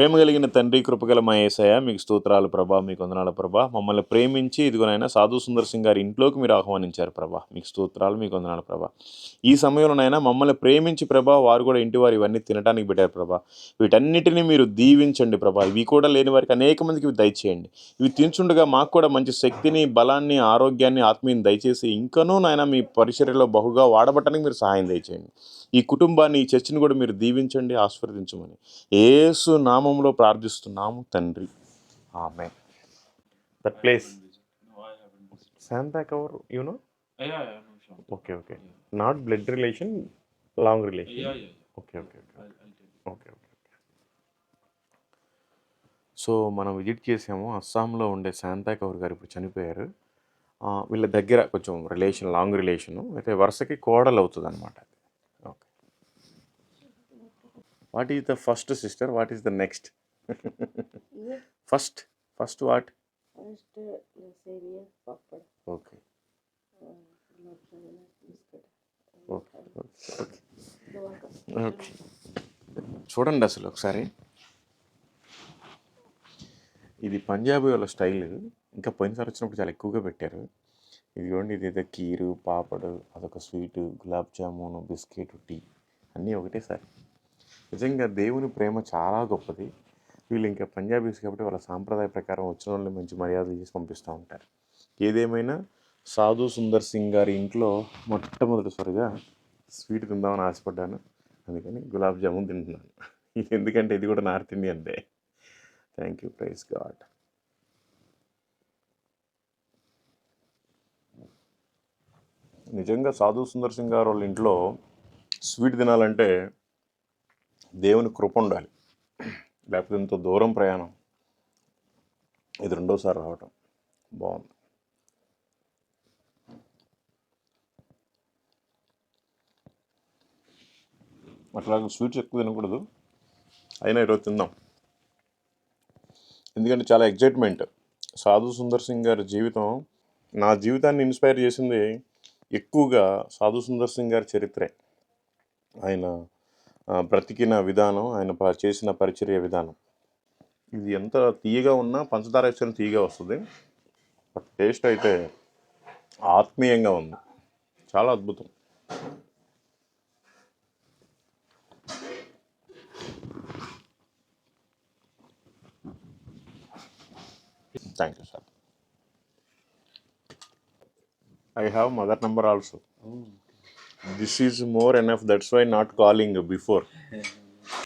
ప్రేమ కలిగిన తండ్రి, కృపగల మా యేసయ్య, మీకు స్తోత్రాలు ప్రభా, మీకు వందనాలు ప్రభా. మమ్మల్ని ప్రేమించి ఇదిగోనైనా సాధు సుందర్ సింగ్ గారి ఇంట్లోకి మీరు ఆహ్వానించారు ప్రభా. మీకు స్తోత్రాలు, మీకు వందనాలు ప్రభా. ఈ సమయంలోనైనా మమ్మల్ని ప్రేమించి ప్రభా, వారు కూడా ఇంటి వారు ఇవన్నీ తినడానికి పెట్టారు ప్రభా. వీటన్నిటిని మీరు దీవించండి ప్రభా. ఇవి కూడా లేని వారికి అనేక మందికి ఇవి దయచేయండి. ఇవి తించుండగా మాకు కూడా మంచి శక్తిని, బలాన్ని, ఆరోగ్యాన్ని, ఆత్మీయని దయచేసి ఇంకనూ నాయన మీ పరిచర్యలో బహుగా వాడబట్టడానికి మీరు సహాయం దయచేయండి. ఈ కుటుంబాన్ని, ఈ చర్చిని కూడా మీరు దీవించండి, ఆశీర్వదించమని యేసు నామంలో ప్రార్థిస్తున్నాము తండ్రి, ఆమేన్. దట్ ప్లేస్ శాంతా కవర్ నో. Okay okay. Not blood relation, long relation. Okay okay okay okay. So మనం విజిట్ చేసాము. అస్సాంలో ఉండే శాంతా కౌర్ గారు ఇప్పుడు చనిపోయారు. వీళ్ళ దగ్గర కొంచెం రిలేషన్, లాంగ్ రిలేషను, అయితే వరుసకి కోడలు అవుతుంది అనమాట. Okay. What is the first sister, what is the next? First first what? Okay okay okay. చూడండి అసలు ఒకసారి, ఇది పంజాబీ వాళ్ళ స్టైల్. ఇంకా పోయినసారి వచ్చినప్పుడు చాలా ఎక్కువగా పెట్టారు. ఇదిగోండి, ఇదేదో కీరు, పాపడు, అదొక sweet, gulab jamun, biscuit, tea అన్నీ ఒకటేసారి. నిజంగా దేవుని ప్రేమ చాలా గొప్పది. వీళ్ళు ఇంకా పంజాబీస్ కాబట్టి వాళ్ళ సాంప్రదాయ ప్రకారం వచ్చిన వాళ్ళని మంచి మర్యాదలు చేసి పంపిస్తూ ఉంటారు. ఏదేమైనా సాధు సుందర్ సింగ్ గారి ఇంట్లో మొట్టమొదటిసారిగా స్వీట్ తిందామని ఆశపడ్డాను. అందుకని గులాబ్ జామున్ తింటున్నాను. ఎందుకంటే ఇది కూడా north Indian day. Thank you, praise God. నిజంగా సాధు సుందర్ సింగ్ గారు వాళ్ళ ఇంట్లో స్వీట్ తినాలంటే దేవుని కృప ఉండాలి, లేకపోతే ఎంతో దూరం ప్రయాణం. ఇది రెండోసారి రావటం బాగుంది. అట్లాగే స్వీట్స్ ఎక్కువ తినకూడదు, అయినా ఈరోజు తిందాం. ఎందుకంటే చాలా ఎగ్జైట్మెంట్. సాధు సుందర్ సింగ్ గారి జీవితం నా జీవితాన్ని ఇన్స్పైర్ చేసింది ఎక్కువగా సాధు సుందర్ సింగ్ గారి చరిత్రే. ఆయన బ్రతికిన విధానం, ఆయన చేసిన పరిచర్య విధానం. ఇది ఎంత తీయగా ఉన్నా పంచదార వేసిన తీయగా వస్తుంది, బట్ టేస్ట్ అయితే ఆత్మీయంగా ఉంది. చాలా అద్భుతం. Thank you sir. I have mother number also. This is more enough. That's why not calling before.